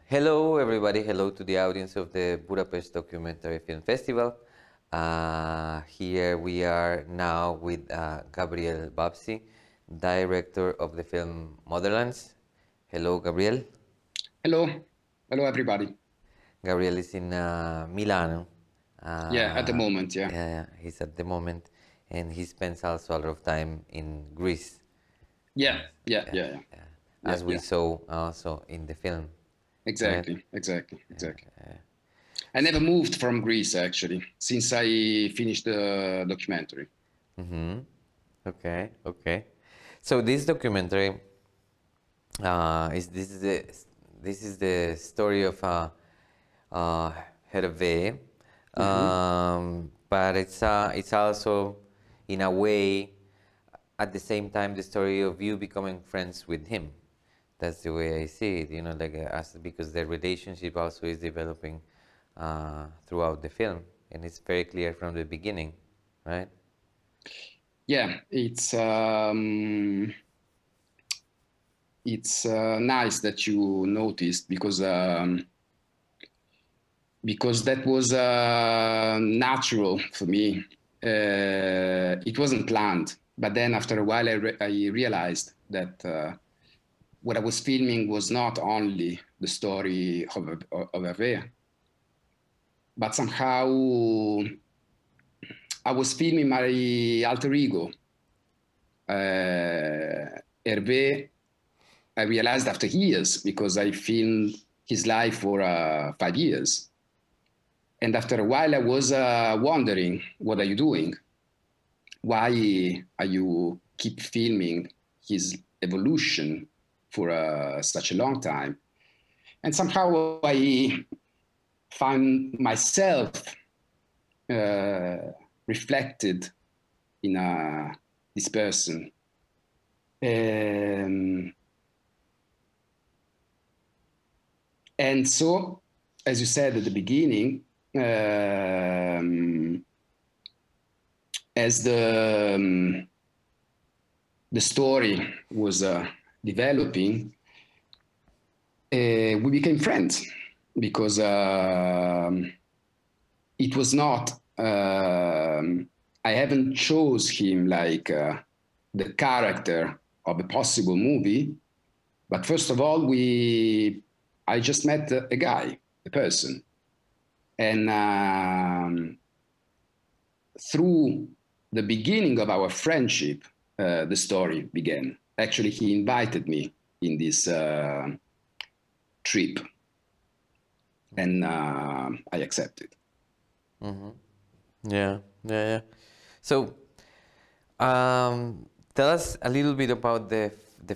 Hello, everybody. Hello to the audience of the Budapest Documentary Film Festival. Here we are now with Gabriel Babsi, director of the film Motherlands. Hello, Gabriel. Hello. Hello, everybody. Gabriel is in Milano. Yeah, at the moment, yeah. Yeah, he's at the moment, and he spends also a lot of time in Greece. Yeah. As we saw also in the film. Exactly. I never moved from Greece, actually, since I finished the documentary. Mm-hmm. Okay. So this documentary this is the story of Hervé, but it's also in a way at the same time the story of you becoming friends with him. That's the way I see it, because the relationship also is developing throughout the film, and it's very clear from the beginning, right? Yeah, it's nice that you noticed because that was natural for me. It wasn't planned, but then after a while I realized that what I was filming was not only the story of Hervé, but somehow I was filming my alter ego. Hervé, I realized after years, because I filmed his life for 5 years. And after a while, I was wondering, what are you doing? Why are you keep filming his evolution for such a long time? And somehow I find myself reflected in this person. And so, as you said at the beginning, as the story was developing, we became friends because it was not, I haven't chose him like the character of a possible movie, but first of all, I just met a guy, a person. And through the beginning of our friendship, the story began. Actually, he invited me in this trip, and I accepted. Mm-hmm. Yeah. So, tell us a little bit about the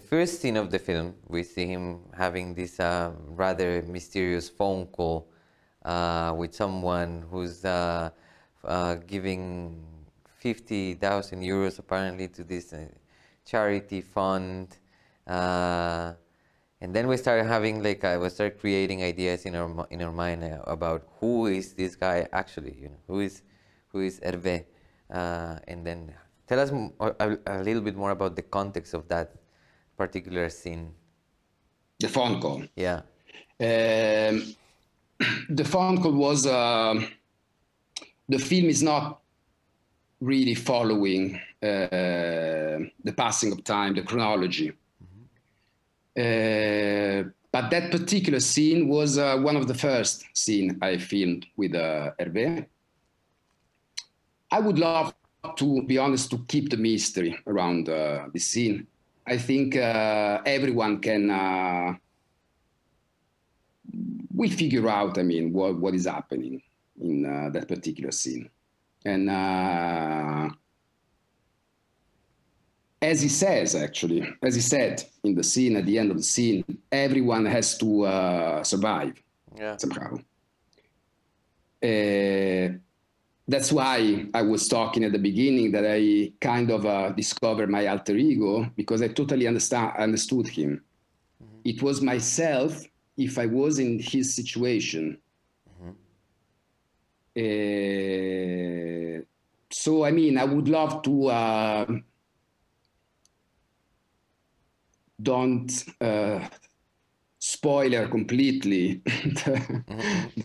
first scene of the film. We see him having this rather mysterious phone call with someone who's giving 50,000 euros apparently to this charity fund, and then we started having we started creating ideas in our mind about who is this guy actually, who is Hervé, and then tell us a little bit more about the context of that particular scene. The phone call. Yeah. The phone call was, the film is not really following the passing of time, the chronology. But that particular scene was one of the first scenes I filmed with Hervé. I would love, to be honest, to keep the mystery around this scene. I think everyone can we figure out, what is happening in that particular scene. And as he said in the scene, at the end of the scene, everyone has to survive somehow. That's why I was talking at the beginning that I kind of discovered my alter ego, because I totally understood him. Mm-hmm. It was myself if I was in his situation. Mm-hmm. So, I would love to don't spoiler completely the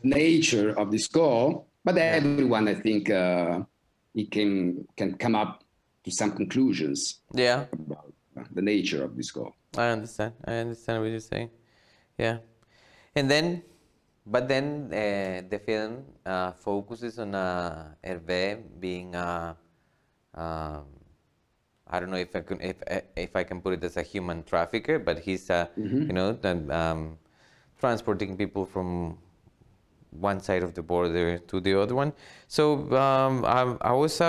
nature of this goal, but everyone, I think, it can come up to some conclusions about the nature of this goal. I understand what you're saying. Yeah. And then, but then the film focuses on Hervé being I don't know if I can put it as a human trafficker, but he's you know, transporting people from one side of the border to the other one. So I was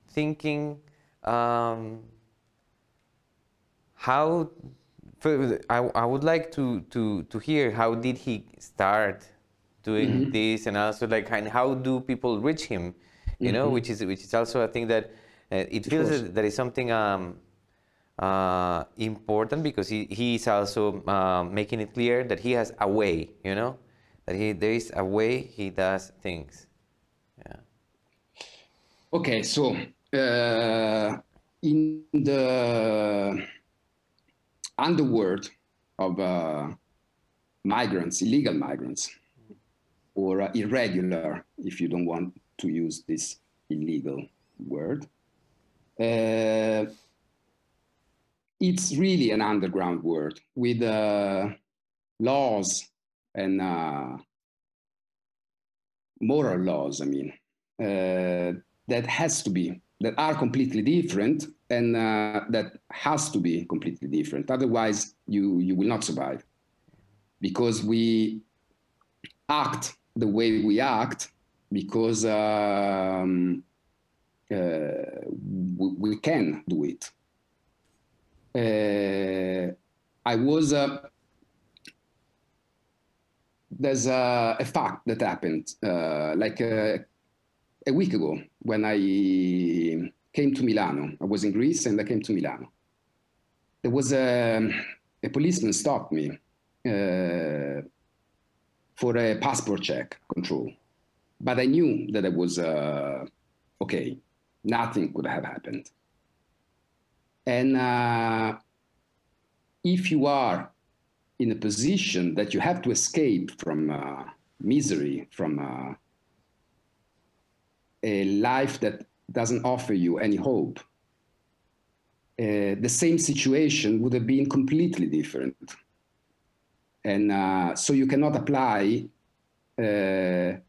thinking how. I would like to hear how did he start doing this, and also like, and how do people reach him, you know, which is also a thing that it feels that is something important, because he is also making it clear that he has a way, you know, that there is a way he does things. Yeah. Okay, so in the underworld of migrants, illegal migrants, or irregular, if you don't want to use this illegal word, it's really an underground world with laws and moral laws, I mean, that are completely different, and that has to be completely different. Otherwise, you will not survive, because we act the way we act because we can do it. There's a fact that happened like a week ago when I came to Milano. I was in Greece and I came to Milano. There was a policeman stopped me for a passport check control, but I knew that it was okay. Nothing could have happened. And if you are in a position that you have to escape from misery, from a life that doesn't offer you any hope, the same situation would have been completely different. And so you cannot apply the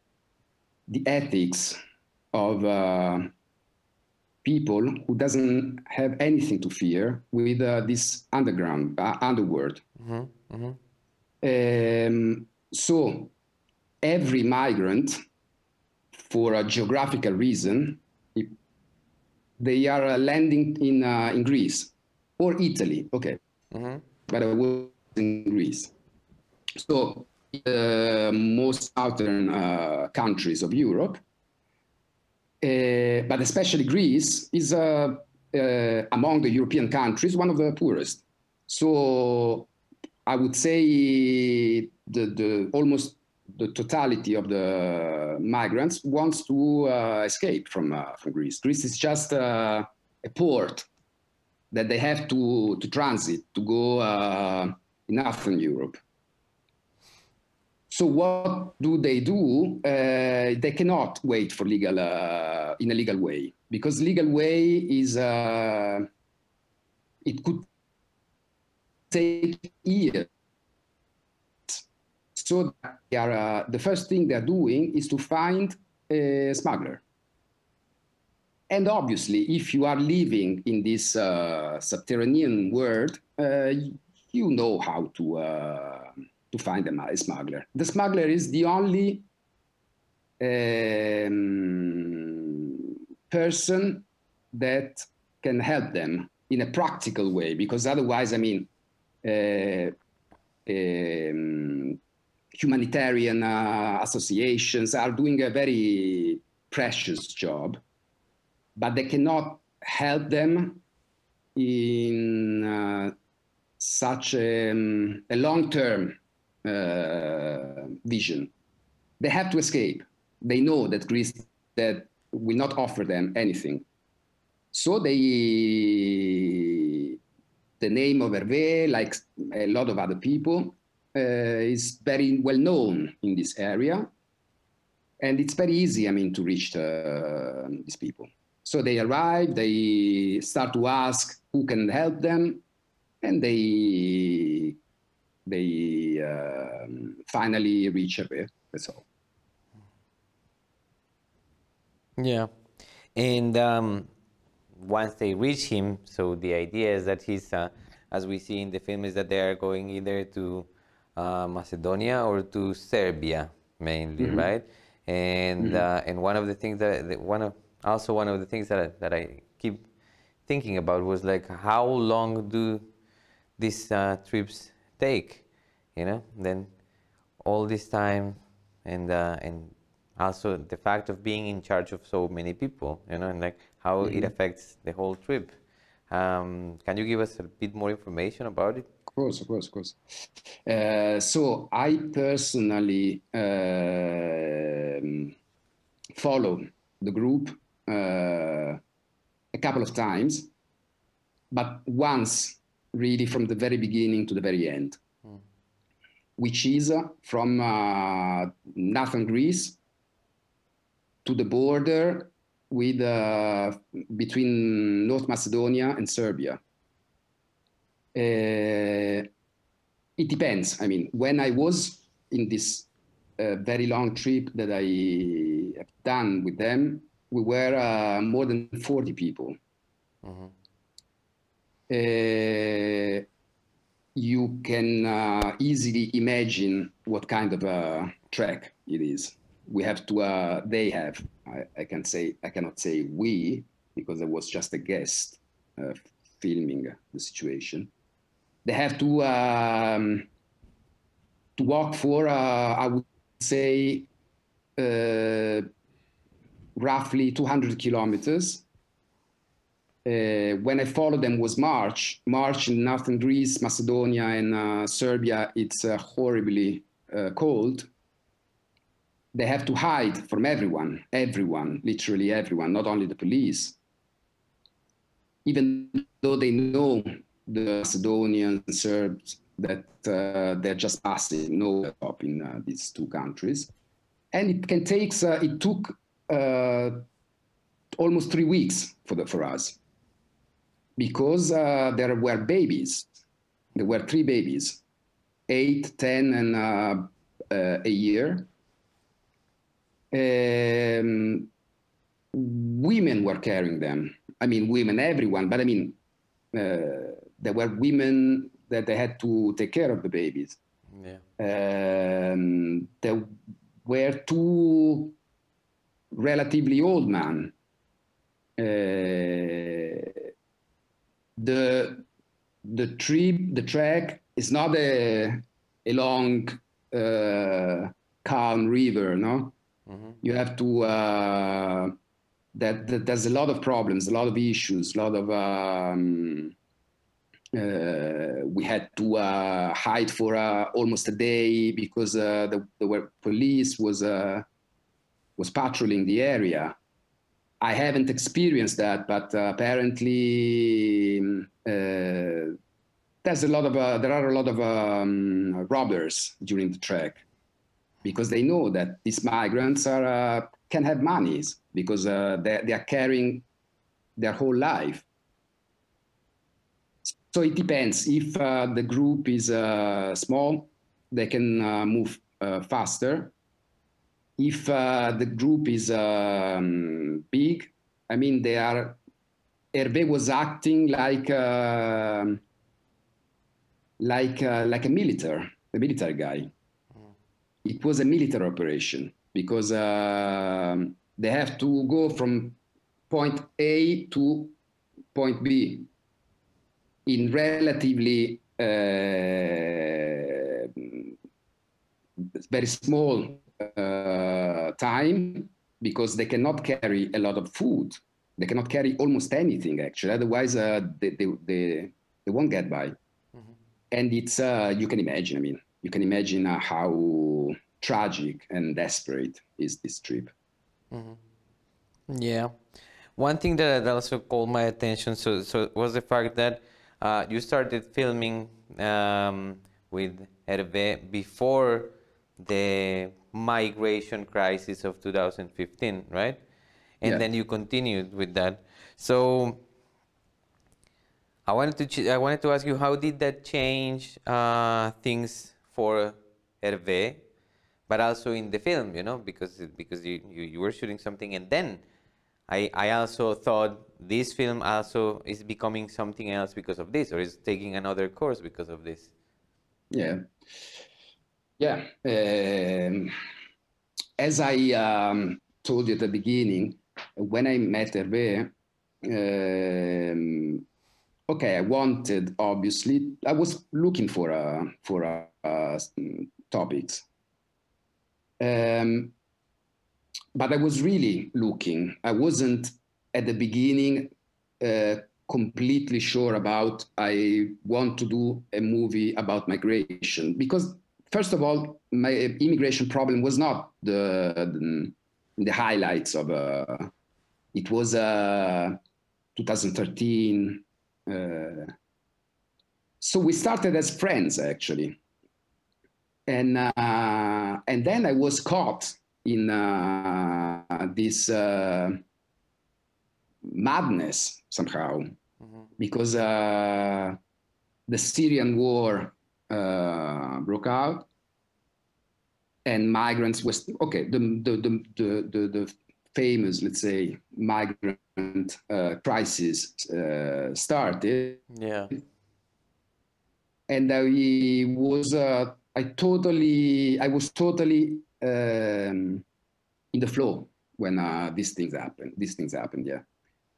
ethics of people who doesn't have anything to fear with this underworld. So every migrant, for a geographical reason, they are landing in Greece or Italy. Okay, but I was in Greece. So most southern countries of Europe, but especially Greece is among the European countries one of the poorest. So I would say almost the totality of the migrants wants to escape from Greece. Greece is just a port that they have to transit to go in Northern Europe. So what do? They cannot wait for legal in a legal way, because legal way is it could take years. So they are, the first thing they're doing is to find a smuggler. And obviously, if you are living in this subterranean world, you know how to find a smuggler. The smuggler is the only person that can help them in a practical way, because otherwise, I mean, humanitarian associations are doing a very precious job, but they cannot help them in such a long-term vision. They have to escape. They know that Greece that will not offer them anything. So the name of Hervé, like a lot of other people, is very well known in this area. And it's very easy, I mean, to reach these people. So they arrive, they start to ask who can help them, and they finally reach a bit. That's all. Yeah, and once they reach him, so the idea is that he's, as we see in the film, is that they are going either to Macedonia or to Serbia mainly, Mm-hmm. right? And and one of the things one of the things that I keep thinking about was like, how long do these trips take? You know, then all this time, and also the fact of being in charge of so many people, you know, and like how it affects the whole trip. Can you give us a bit more information about it? Of course. So I personally followed the group a couple of times, but once really from the very beginning to the very end, which is from northern Greece to the border with between North Macedonia and Serbia. It depends. I mean, when I was in this very long trip that I have done with them, we were more than 40 people. You can easily imagine what kind of a trek it is. We have to, they have, I cannot say we, because I was just a guest filming the situation. They have to walk for, I would say, roughly 200 kilometers. When I followed them was March in northern Greece, Macedonia, and Serbia. It's horribly cold. They have to hide from everyone, literally everyone, not only the police. Even though they know the Macedonians and Serbs that they're just passing, no up in these two countries. And it can take, it took almost 3 weeks for us, because there were babies. There were 3 babies, 8, 10, and a year. Women were carrying them. I mean, women, everyone, but I mean, there were women that they had to take care of the babies. Yeah. There were 2 relatively old men. The trek is not a long, calm river, no? You have to, there's a lot of problems, a lot of issues, a lot of, we had to hide for almost a day because the police was patrolling the area. I haven't experienced that, but apparently there are a lot of robbers during the trek, because they know that these migrants can have monies, because they are carrying their whole life. So it depends. If the group is small, they can move faster. If the group is big, I mean, Hervé was acting like a military guy. It was a military operation, because they have to go from point A to point B in relatively very small time, because they cannot carry a lot of food. They cannot carry almost anything, actually. Otherwise, they won't get by. And it's, you can imagine, I mean, you can imagine how tragic and desperate is this trip. Yeah. One thing that also called my attention was the fact that you started filming with Hervé before the migration crisis of 2015, right? And then you continued with that. So I wanted to ask you, how did that change things for Hervé, but also in the film, you know, because you were shooting something, and then I also thought this film also is becoming something else because of this, or is taking another course because of this. Yeah. As I told you at the beginning, when I met Hervé, okay, I wanted, obviously, I was looking for topics. But I was really looking. I wasn't at the beginning completely sure about I want to do a movie about migration, because first of all, my immigration problem was not the highlights of it was 2013. So we started as friends, actually. And then I was caught in this madness somehow, because the Syrian war broke out, and migrants was the famous, let's say, migrant crisis started. Yeah. And I was totally in the flow when these things happened. Yeah.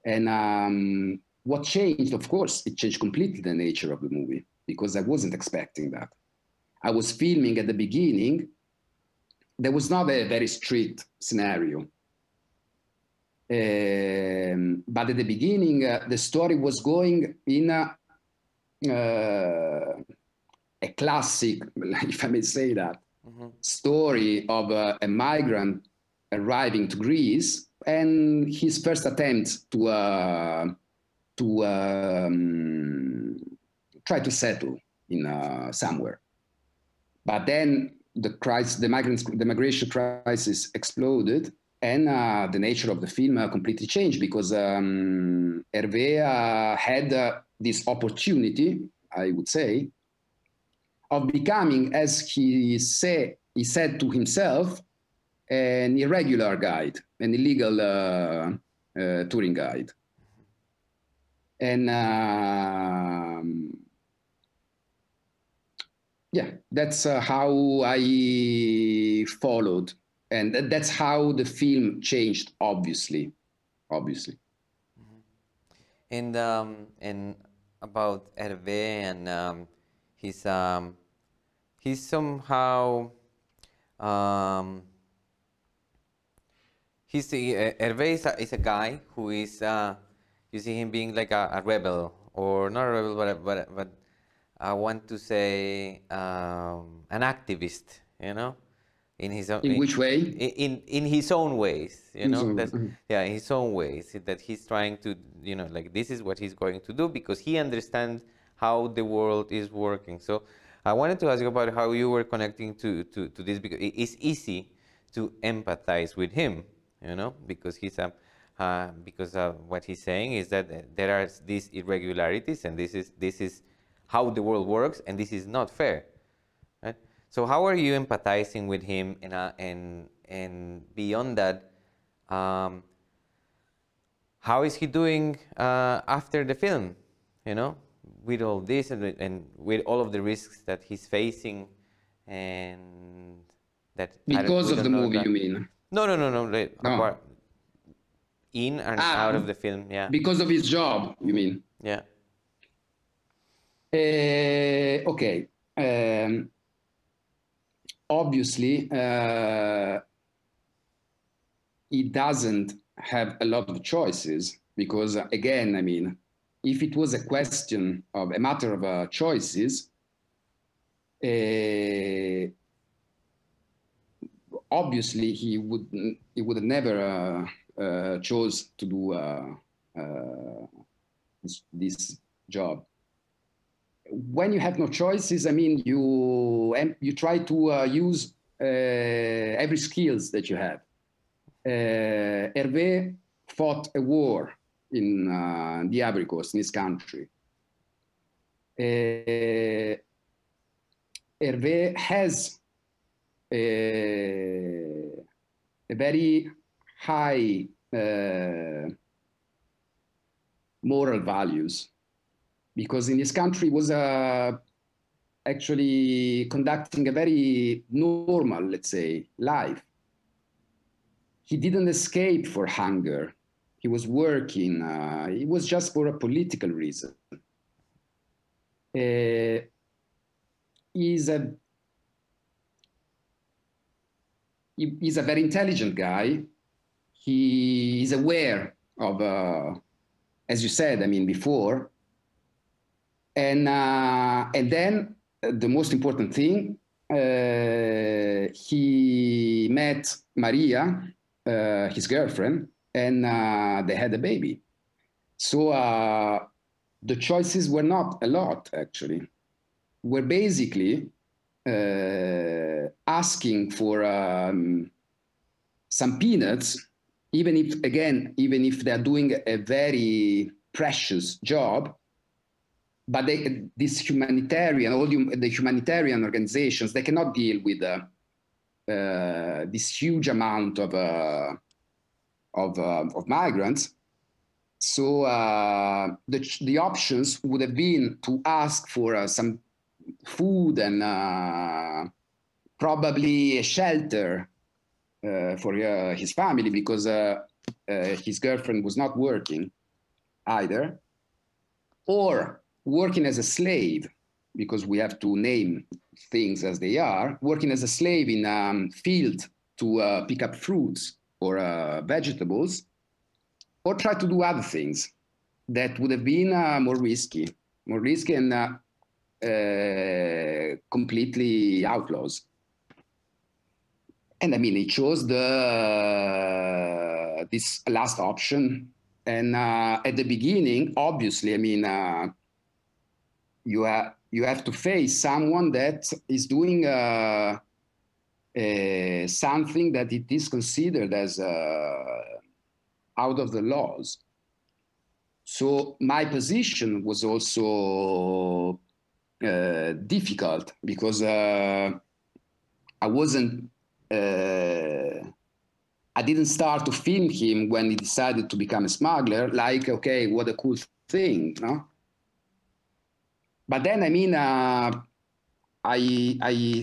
And what changed, of course, it changed completely the nature of the movie, because I wasn't expecting that. I was filming at the beginning. There was not a very strict scenario. But at the beginning, the story was going in a classic, if I may say that, story of a migrant arriving to Greece and his first attempt to try to settle in somewhere. But then the migration crisis exploded, and the nature of the film completely changed, because Hervé had this opportunity, I would say, of becoming, as he said to himself, an irregular guide, an illegal touring guide. And yeah, that's how I followed. And that's how the film changed, obviously. And about Hervé and he's somehow Hervé is a guy who is you see him being like a rebel, or not a rebel, but I want to say an activist, you know, in his own, in which way? In his own ways, you know. Yeah, in his own ways, that he's trying to, you know, like, this is what he's going to do because he understands how the world is working. So I wanted to ask you about how you were connecting to this, because it's easy to empathize with him, you know, because he's because what he's saying is that there are these irregularities, and this is how the world works, and this is not fair, right? So how are you empathizing with him, and beyond that, how is he doing after the film, you know, with all this and with all of the risks that he's facing, and that because of the movie, you mean? No. Apart, in and out of the film, yeah. Because of his job, you mean? Yeah. Okay. Obviously, he doesn't have a lot of choices, because, again, I mean, if it was a question of a matter of choices, obviously he would never chose to do this job. when you have no choices, I mean, you try to use every skills that you have. Hervé fought a war in the Ivory Coast, in his country. Hervé has a very high moral values, because in his country was actually conducting a very normal, let's say, life. He didn't escape for hunger. He was working. It was just for a political reason. He's a very intelligent guy. He is aware of, as you said, I mean, before. And then the most important thing, he met Maria, his girlfriend, and they had a baby. So the choices were not a lot, actually. We're basically asking for some peanuts, even if they're doing a very precious job. But this humanitarian, the humanitarian organizations, they cannot deal with this huge amount of migrants. So the options would have been to ask for some food and probably a shelter for his family, because his girlfriend was not working either, or working as a slave, because we have to name things as they are, working as a slave in field to pick up fruits or vegetables, or try to do other things that would have been more risky and completely outlaws. And I mean, he chose this last option. And at the beginning, obviously, I mean, you have to face someone that is doing something that it is considered as out of the laws. So my position was also difficult, because I didn't start to film him when he decided to become a smuggler, like, okay, what a cool thing, no? But then, I mean, I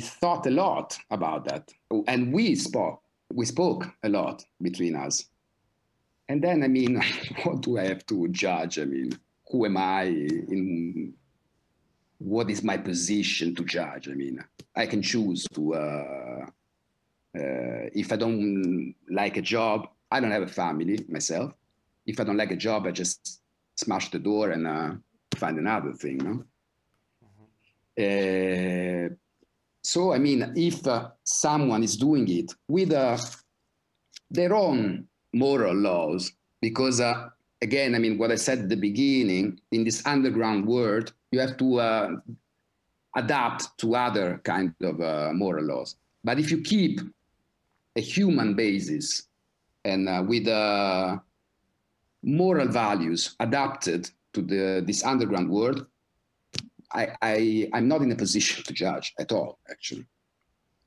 thought a lot about that, and we spoke a lot between us. And then, I mean, what do I have to judge? I mean, who am I? What is my position to judge? I mean, I can choose to, if I don't like a job, I don't have a family myself. If I don't like a job, I just smash the door and find another thing, no? So, I mean, if someone is doing it with their own moral laws, because, again, I mean, what I said at the beginning, in this underground world, you have to adapt to other kind of moral laws. But if you keep a human basis and with moral values adapted to this underground world, I'm not in a position to judge at all, actually.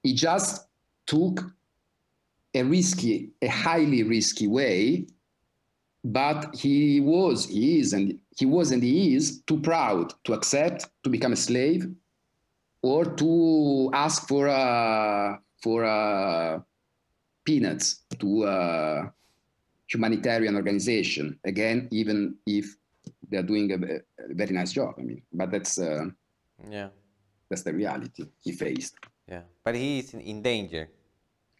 He just took a highly risky way, but he is too proud to accept to become a slave or to ask for peanuts to a humanitarian organization. Again, even if they're doing a very nice job, I mean, but that's the reality he faced. Yeah, but he is in danger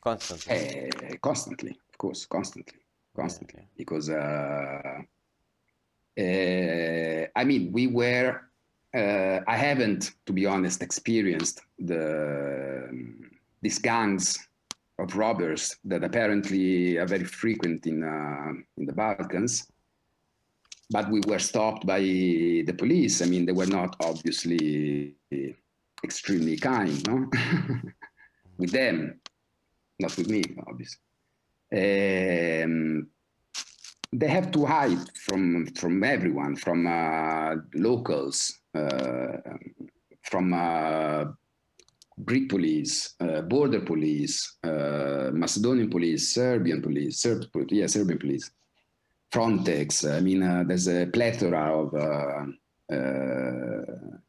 constantly. Constantly, of course, constantly, yeah. Because I mean, we were. I haven't, to be honest, experienced these gangs of robbers that apparently are very frequent in the Balkans. but we were stopped by the police. I mean, they were not obviously extremely kind, no? With them, not with me, obviously. They have to hide from everyone, from locals, from Greek police, border police, Macedonian police, Serbian police, Serbian police, Frontex. I mean, there's a plethora of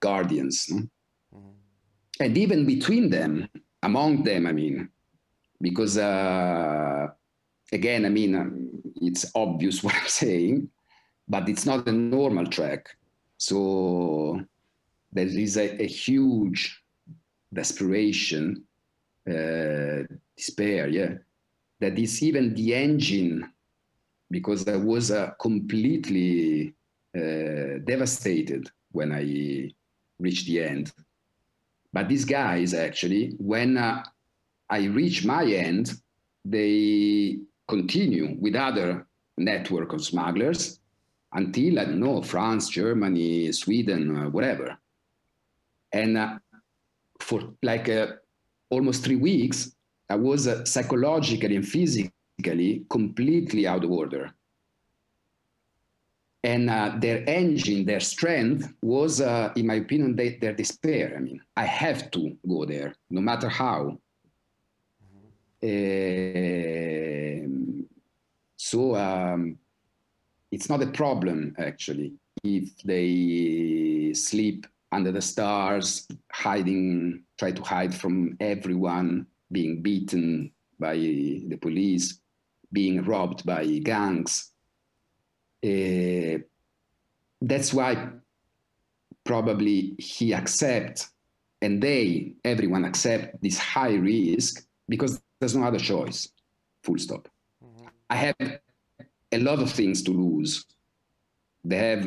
guardians, no? And even between them, among them, I mean, because again, I mean, it's obvious what I'm saying, but it's not a normal track. So there is a huge desperation, despair, yeah, that is even the engine, because I was completely devastated when I reached the end. But these guys, actually, when I reach my end, they continue with other network of smugglers until, I don't know, France, Germany, Sweden, whatever. And for like almost 3 weeks, I was psychologically and physically completely out of order. And their engine, their strength was, in my opinion, their despair. I mean, I have to go there, no matter how. So it's not a problem, actually, if they sleep under the stars, try to hide from everyone, being beaten by the police, being robbed by gangs. That's why probably he accepts, and everyone accept this high risk, because there's no other choice, full stop. Mm-hmm. I have a lot of things to lose. They have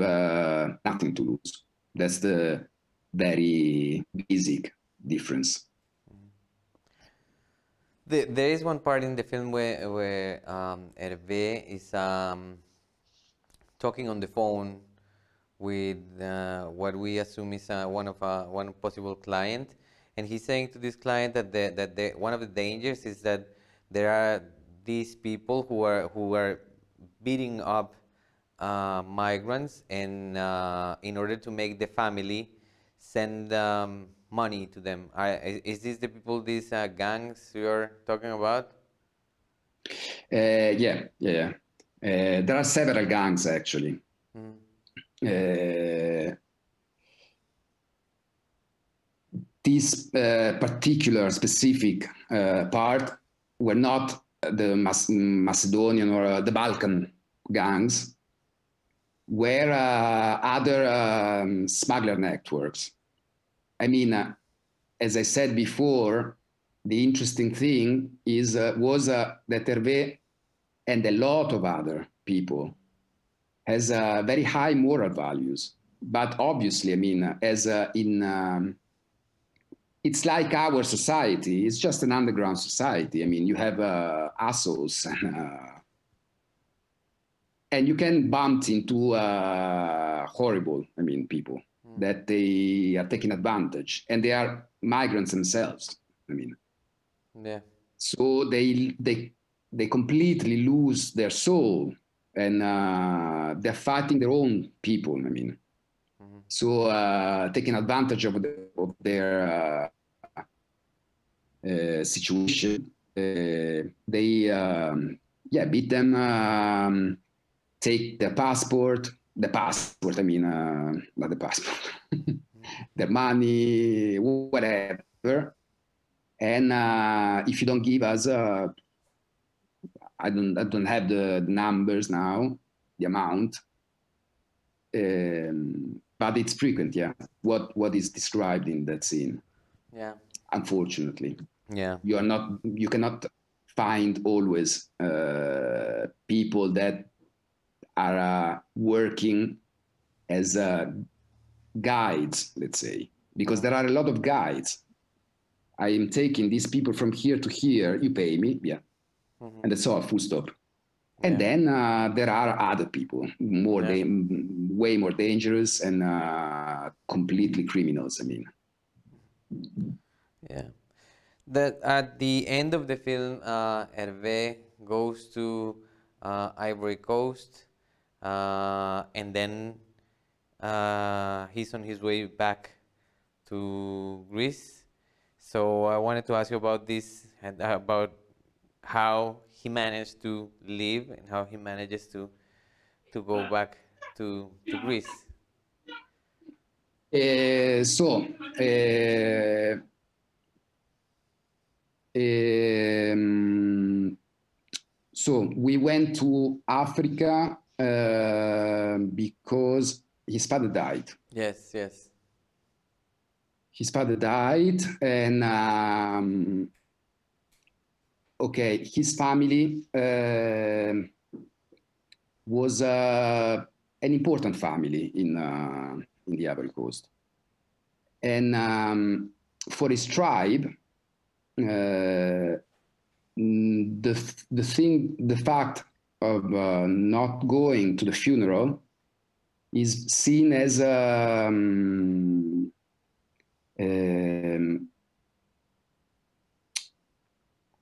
nothing to lose. That's the very basic difference. There is one part in the film where Hervé is talking on the phone with what we assume is one possible client, and he's saying to this client that one of the dangers is that there are these people who are beating up migrants, and in order to make the family send money to them. Is this the people, these gangs you're talking about? Yeah. There are several gangs, actually. Mm. This particular specific part were not the Macedonian or the Balkan gangs, were other smuggler networks. I mean, as I said before, the interesting thing was that Hervé and a lot of other people has very high moral values. But obviously, I mean, it's like our society. It's just an underground society. I mean, you have assholes, and you can bump into horrible, people that they are taking advantage, and they are migrants themselves. Yeah. So they completely lose their soul, and they're fighting their own people. So taking advantage of their situation, they beat them, take their passport. Not the passport, their money, whatever. And if you don't give us, I don't have the numbers now, the amount, but it's frequent, yeah. What is described in that scene? Yeah. Unfortunately, yeah. You cannot find always people that are working as guides, let's say, because there are a lot of guides. I am taking these people from here to here, you pay me, yeah. Mm-hmm. And that's all, full stop. And then there are other people, way more dangerous and completely criminals, I mean. Yeah. That at the end of the film, Hervé goes to Ivory Coast, and then he's on his way back to Greece. So I wanted to ask you about this, and about how he managed to live and how he manages to go back to Greece. So we went to Africa because his father died. Yes, yes. His father died, and okay, his family was an important family in the Ivory Coast, and for his tribe, the fact of not going to the funeral is seen as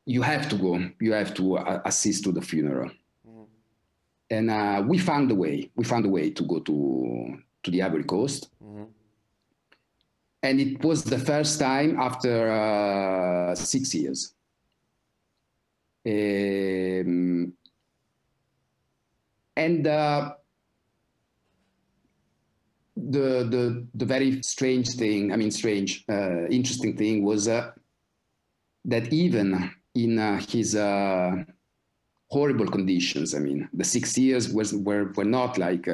you have to go, you have to assist to the funeral. And we found a way to go to the Ivory Coast. And it was the first time after 6 years. And the very strange thing, interesting thing was that even in his horrible conditions, the 6 years were not like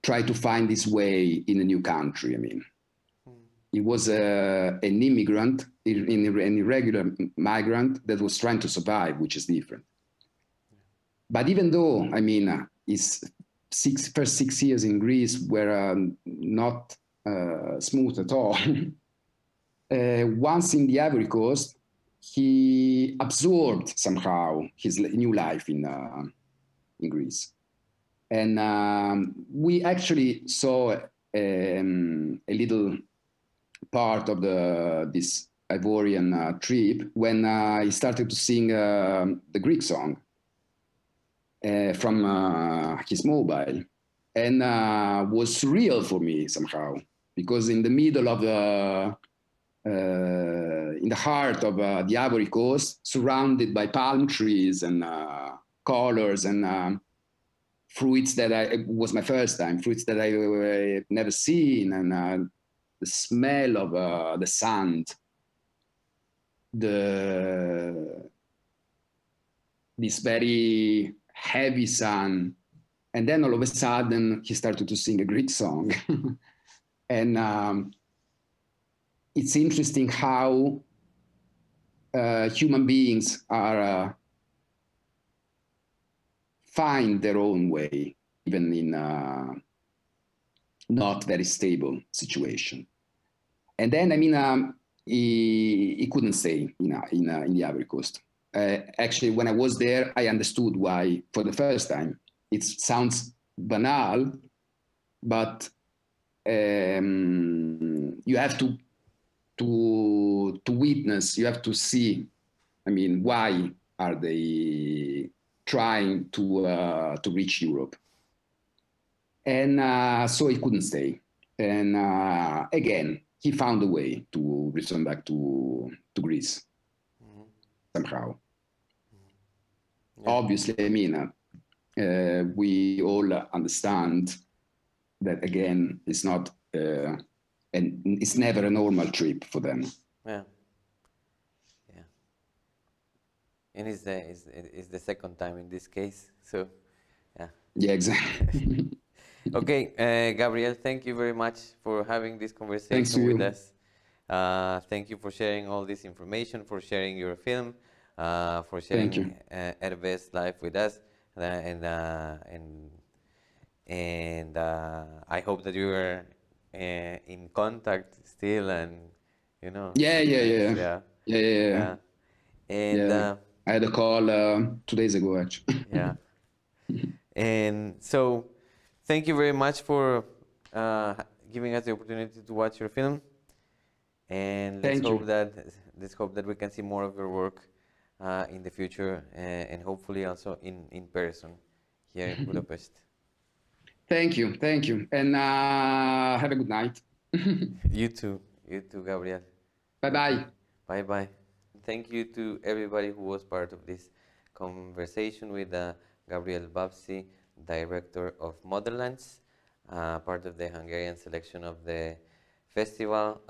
try to find his way in a new country. He was an immigrant, an irregular migrant that was trying to survive, which is different. But even though, his first 6 years in Greece were not smooth at all, once in the Ivory Coast, he absorbed somehow his new life in Greece. And we actually saw a little part of this Ivorian trip when he started to sing the Greek song from his mobile, and was surreal for me somehow, because in the middle of in the heart of the Ivory Coast, surrounded by palm trees and colors and fruits that was my first time, fruits that I never seen, and the smell of the sand, this very heavy sun, and then all of a sudden he started to sing a Greek song. And it's interesting how human beings are find their own way, even in not very stable situation. And then, he couldn't stay in the Ivory Coast. Actually, when I was there, I understood why for the first time. It sounds banal, but you have to witness, you have to see, why are they trying to reach Europe? And so he couldn't stay. And again, he found a way to return back to Greece somehow. Yeah. Obviously, we all understand that, again, it's not, and it's never a normal trip for them. Yeah. Yeah. And it's the second time in this case, so yeah. Yeah, exactly. Okay, Gabriel, thank you very much for having this conversation with us. Thank you for sharing all this information, for sharing your film, for sharing Hervé's life with us, and I hope that you are in contact still, and Yeah. And I had a call 2 days ago, actually. Yeah. And so, thank you very much for giving us the opportunity to watch your film. And let's hope that we can see more of your work in the future, and hopefully also in person here in Budapest. Thank you, and have a good night. You too, Gabriel. Bye-bye. Bye-bye. Thank you to everybody who was part of this conversation with Gabriel Babsi, director of Motherlands, part of the Hungarian selection of the festival.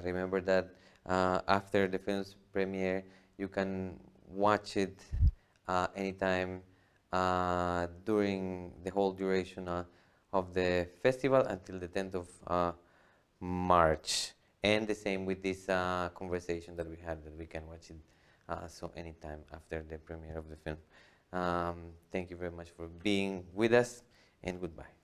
Remember that after the film's premiere, you can watch it anytime during the whole duration of the festival until the 10th of March. And the same with this conversation that we had, that we can watch it so anytime after the premiere of the film. Thank you very much for being with us, and goodbye.